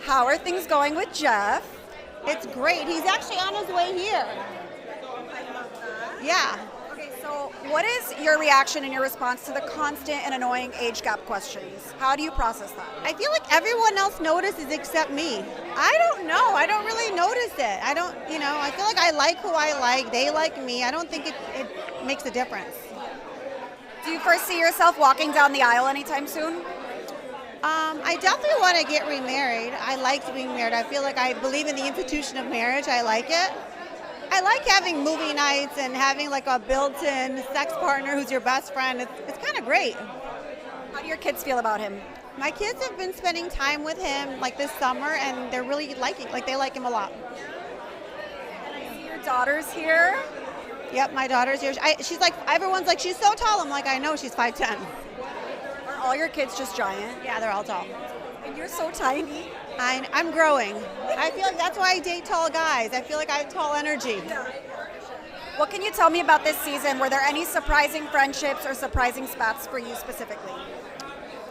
How are things going with Jeff? It's great. He's actually on his way here. Yeah. Okay, so what is your reaction and your response to the constant and annoying age gap questions? How do you process that? I feel like everyone else notices except me. I don't know. I don't really notice it. I feel like I like who I like. They like me. I don't think it makes a difference. Do you foresee yourself walking down the aisle anytime soon? I definitely want to get remarried. I like being married. I feel like I believe in the institution of marriage. I like it. I like having movie nights and having like a built-in sex partner who's your best friend. It's kind of great. How do your kids feel about him? My kids have been spending time with him like this summer, and they're really they like him a lot. Your daughter's here? Yep, my daughter's here. She's like, everyone's like, she's so tall. I'm like, I know, she's 5'10". Are all your kids just giant? Yeah, they're all tall. And you're so tiny. I'm growing. I feel like that's why I date tall guys. I feel like I have tall energy. What can you tell me about this season? Were there any surprising friendships or surprising spats for you specifically?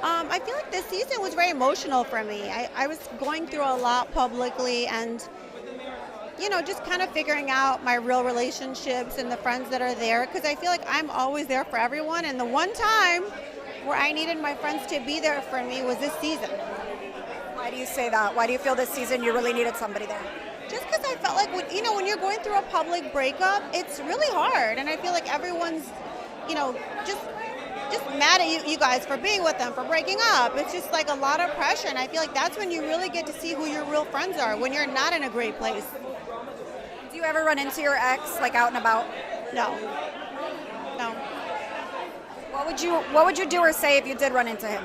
I feel like this season was very emotional for me. I was going through a lot publicly and, just kind of figuring out my real relationships and the friends that are there, because I feel like I'm always there for everyone. And the one time where I needed my friends to be there for me was this season. Why do you say that? Why do you feel this season you really needed somebody there? Just because I felt like when you're going through a public breakup, it's really hard, and I feel like everyone's, just mad at you guys for being with them, for breaking up. It's just like a lot of pressure, and I feel like that's when you really get to see who your real friends are, when you're not in a great place. Do you ever run into your ex like out and about? No. What would you do or say if you did run into him?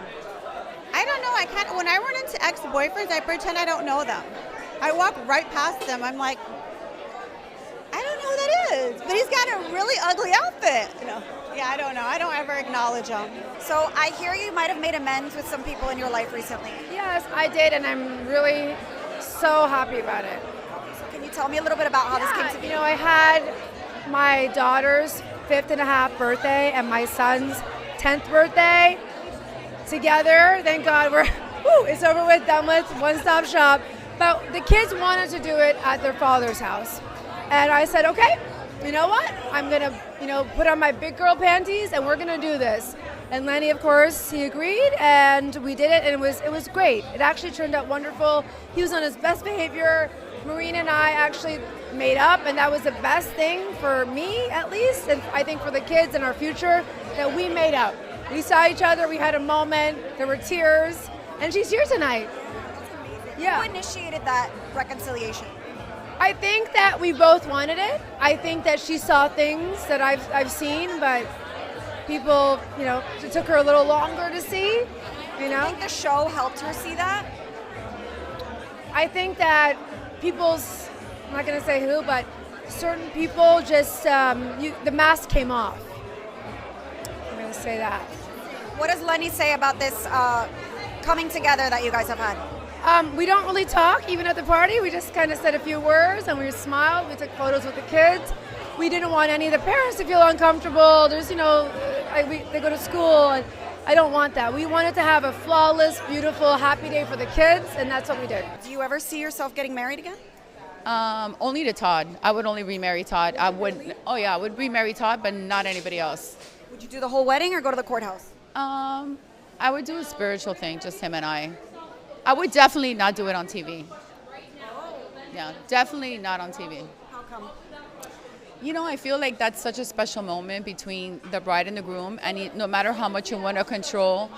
I don't know. When I run into ex-boyfriends, I pretend I don't know them. I walk right past them. I'm like, I don't know who that is, but he's got a really ugly outfit. Yeah, I don't know. I don't ever acknowledge him. So I hear you might have made amends with some people in your life recently. Yes, I did, and I'm really so happy about it. So can you tell me a little bit about how this came to be? I had my daughter's 5th and a half birthday and my son's 10th birthday together. Thank God it's over with, done with, one-stop shop. But the kids wanted to do it at their father's house. And I said, okay, you know what? I'm going to, put on my big girl panties and we're going to do this. And Lenny, of course, he agreed and we did it, and it was great. It actually turned out wonderful. He was on his best behavior. Marina and I actually made up, and that was the best thing for me, at least, and I think for the kids and our future, that we made up. We saw each other, we had a moment, there were tears, and she's here tonight. That's amazing. Yeah. Who initiated that reconciliation? I think that we both wanted it. I think that she saw things that I've seen, but people, it took her a little longer to see, Do you think the show helped her see that? I think that I'm not going to say who, but certain people just, the mask came off. I'm going to say that. What does Lenny say about this coming together that you guys have had? We don't really talk, even at the party. We just kind of said a few words and we smiled. We took photos with the kids. We didn't want any of the parents to feel uncomfortable. There's, they go to school, and I don't want that. We wanted to have a flawless, beautiful, happy day for the kids, and that's what we did. Do you ever see yourself getting married again? Only to Todd. I would only remarry Todd. I would remarry Todd, but not anybody else. Would you do the whole wedding or go to the courthouse? I would do a spiritual thing, just him and I. I would definitely not do it on TV. Yeah, definitely not on TV. How come? I feel like that's such a special moment between the bride and the groom, and no matter how much you want to control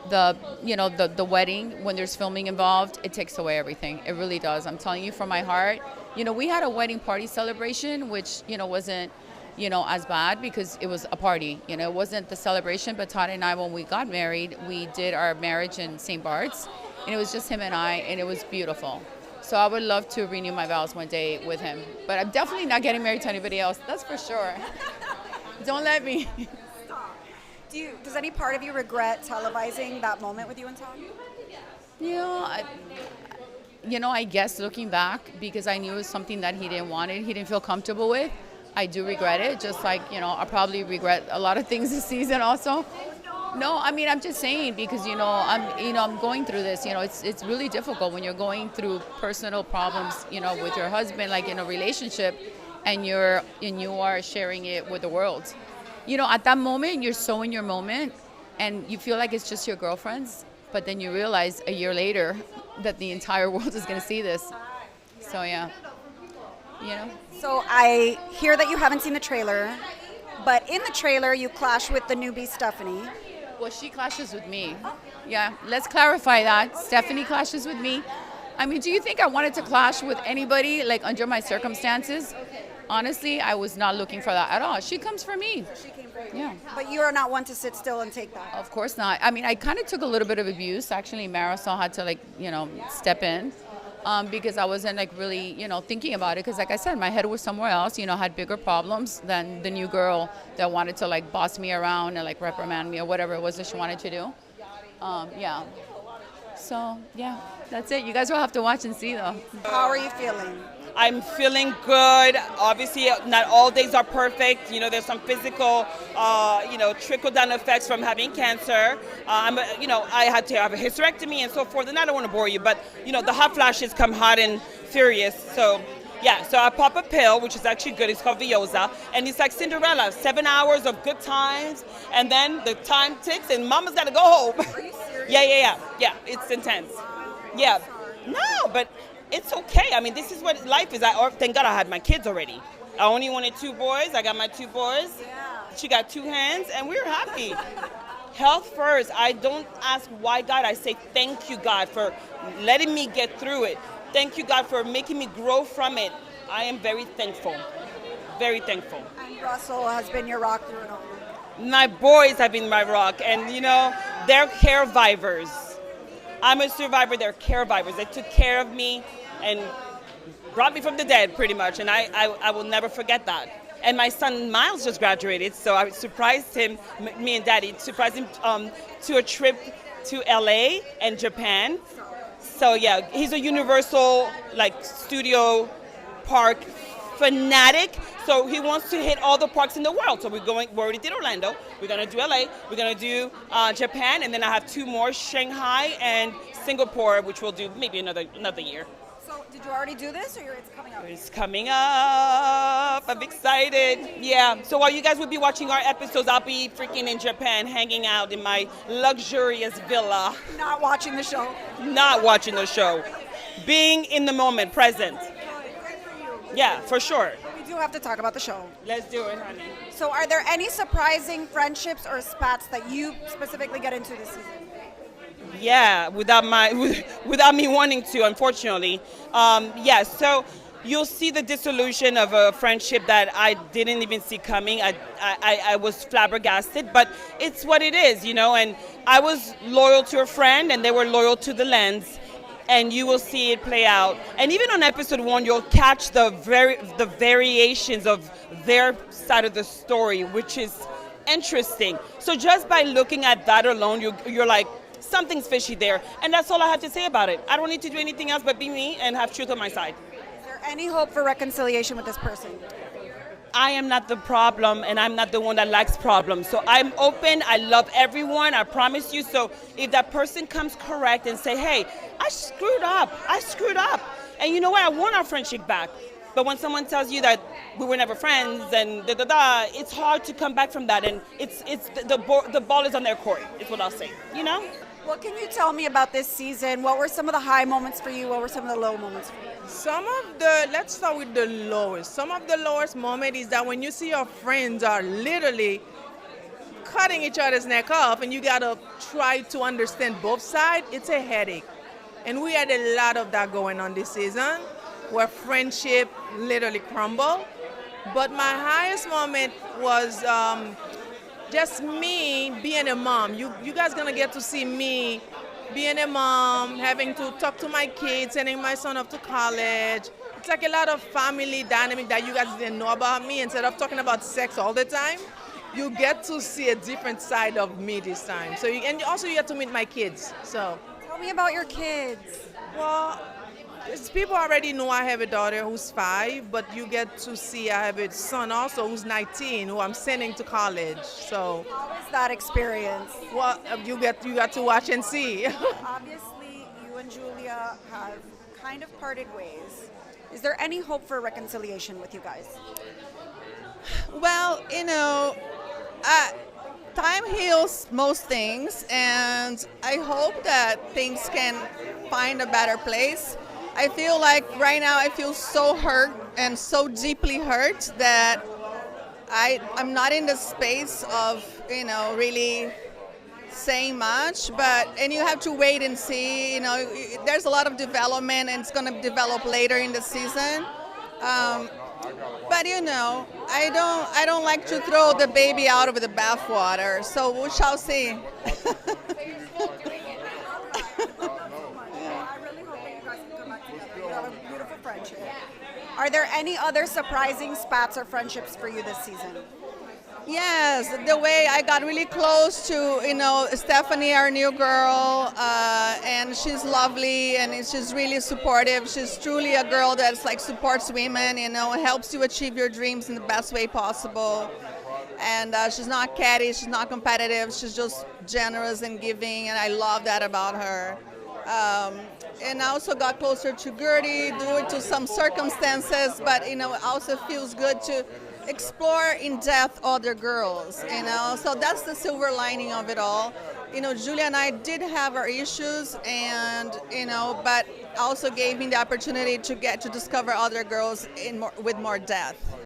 the wedding, when there's filming involved, it takes away everything. It really does. I'm telling you from my heart. We had a wedding party celebration, which, wasn't, as bad because it was a party. It wasn't the celebration, but Todd and I, when we got married, we did our marriage in St. Barth's, and it was just him and I, and it was beautiful. So I would love to renew my vows one day with him. But I'm definitely not getting married to anybody else. That's for sure. Don't let me. Stop. Does any part of you regret televising that moment with you and Tom? I guess looking back, because I knew it was something that he didn't want, he didn't feel comfortable with. I do regret it, just like, I probably regret a lot of things this season also. No, I mean, I'm just saying because I'm going through this. It's really difficult when you're going through personal problems, with your husband, like in a relationship, and you are sharing it with the world. At that moment, you're so in your moment, and you feel like it's just your girlfriends, but then you realize a year later that the entire world is going to see this. So yeah, So I hear that you haven't seen the trailer, but in the trailer you clash with the newbie Stephanie. Well, she clashes with me. Yeah, let's clarify that. Stephanie clashes with me. I mean, do you think I wanted to clash with anybody, like, under my circumstances? Honestly, I was not looking for that at all. She comes for me. She came for you. Yeah. But you are not one to sit still and take that. Of course not. I mean, I kind of took a little bit of abuse. Actually, Marisol had to, step in because I wasn't, really, thinking about it. Because, like I said, my head was somewhere else, had bigger problems than the new girl that wanted to, boss me around and, reprimand me or whatever it was that she wanted to do. Yeah. So, yeah, that's it. You guys will have to watch and see, though. How are you feeling? I'm feeling good. Obviously, not all days are perfect. There's some physical, trickle-down effects from having cancer. I had to have a hysterectomy and so forth. And I don't want to bore you, but, the hot flashes come hot and furious. So, yeah, so I pop a pill, which is actually good. It's called Vioza. And it's like Cinderella, 7 hours of good times. And then the time ticks and mama's got to go home. Are you serious? Yeah, it's intense. Yeah. No, but it's okay. I mean, this is what life is. Thank God I had my kids already. I only wanted 2 boys. I got my 2 boys. Yeah. She got 2 hands, and we're happy. Health first. I don't ask why God. I say thank you, God, for letting me get through it. Thank you, God, for making me grow from it. I am very thankful. Very thankful. And Russell has been your rock through it all. My boys have been my rock, and, they're caregivers. I'm a survivor. They're caregivers. They took care of me and brought me from the dead, pretty much, and I will never forget that. And my son Miles just graduated, so I surprised him, me and Daddy, surprised him to a trip to LA and Japan. So yeah, he's a Universal studio park fanatic, so he wants to hit all the parks in the world. So we already did Orlando, we're gonna do LA, we're gonna do Japan, and then I have 2 more, Shanghai and Singapore, which we'll do maybe another year. So did you already do this, or it's coming up? It's coming up. I'm excited. Yeah. So while you guys will be watching our episodes, I'll be freaking in Japan, hanging out in my luxurious villa. Not watching the show. Not watching the show. Being in the moment, present. Yeah, for sure. We do have to talk about the show. Let's do it, honey. So are there any surprising friendships or spats that you specifically get into this season? Yeah, without me wanting to, unfortunately. So you'll see the dissolution of a friendship that I didn't even see coming. I was flabbergasted, but it's what it is, and I was loyal to a friend, and they were loyal to the lens, and you will see it play out. And even on episode 1, you'll catch the variations of their side of the story, which is interesting. So just by looking at that alone, you're like, something's fishy there. And that's all I have to say about it. I don't need to do anything else but be me and have truth on my side. Is there any hope for reconciliation with this person? I am not the problem, and I'm not the one that likes problems. So I'm open. I love everyone. I promise you. So if that person comes correct and say, hey, I screwed up. And you know what? I want our friendship back. But when someone tells you that we were never friends and it's hard to come back from that. And it's the ball is on their court, is what I'll say. What can you tell me about this season? What were some of the high moments for you? What were some of the low moments for you? Let's start with the lowest. Some of the lowest moment is that when you see your friends are literally cutting each other's neck off and you gotta try to understand both sides, it's a headache. And we had a lot of that going on this season, where friendship literally crumbled. But my highest moment was just me being a mom. You guys gonna get to see me being a mom, having to talk to my kids, sending my son off to college. It's like a lot of family dynamic that you guys didn't know about me. Instead of talking about sex all the time, you get to see a different side of me this time. And also you get to meet my kids. So Tell me about your kids. well, people already know I have a daughter who's 5, but you get to see I have a son also who's 19, who I'm sending to college. So, How is that experience? well, you got to watch and see. Obviously, you and Julia have kind of parted ways. Is there any hope for reconciliation with you guys? Well, time heals most things, and I hope that things can find a better place. I feel like right now I feel so hurt and so deeply hurt that I'm not in the space of, really saying much, and you have to wait and see. There's a lot of development, and it's going to develop later in the season. But I don't like to throw the baby out of the bathwater, so we shall see. I really hope that you guys can come back together. You have a beautiful friendship. Are there any other surprising spats or friendships for you this season? Yes, the way I got really close to, Stephanie, our new girl, and she's lovely and she's really supportive. She's truly a girl that's supports women, helps you achieve your dreams in the best way possible. And she's not catty, she's not competitive, she's just generous and giving, and I love that about her. And I also got closer to Guerdy due to some circumstances, but it also feels good to explore in depth other girls, so that's the silver lining of it all. Julia and I did have our issues, and but also gave me the opportunity to get to discover other girls with more depth.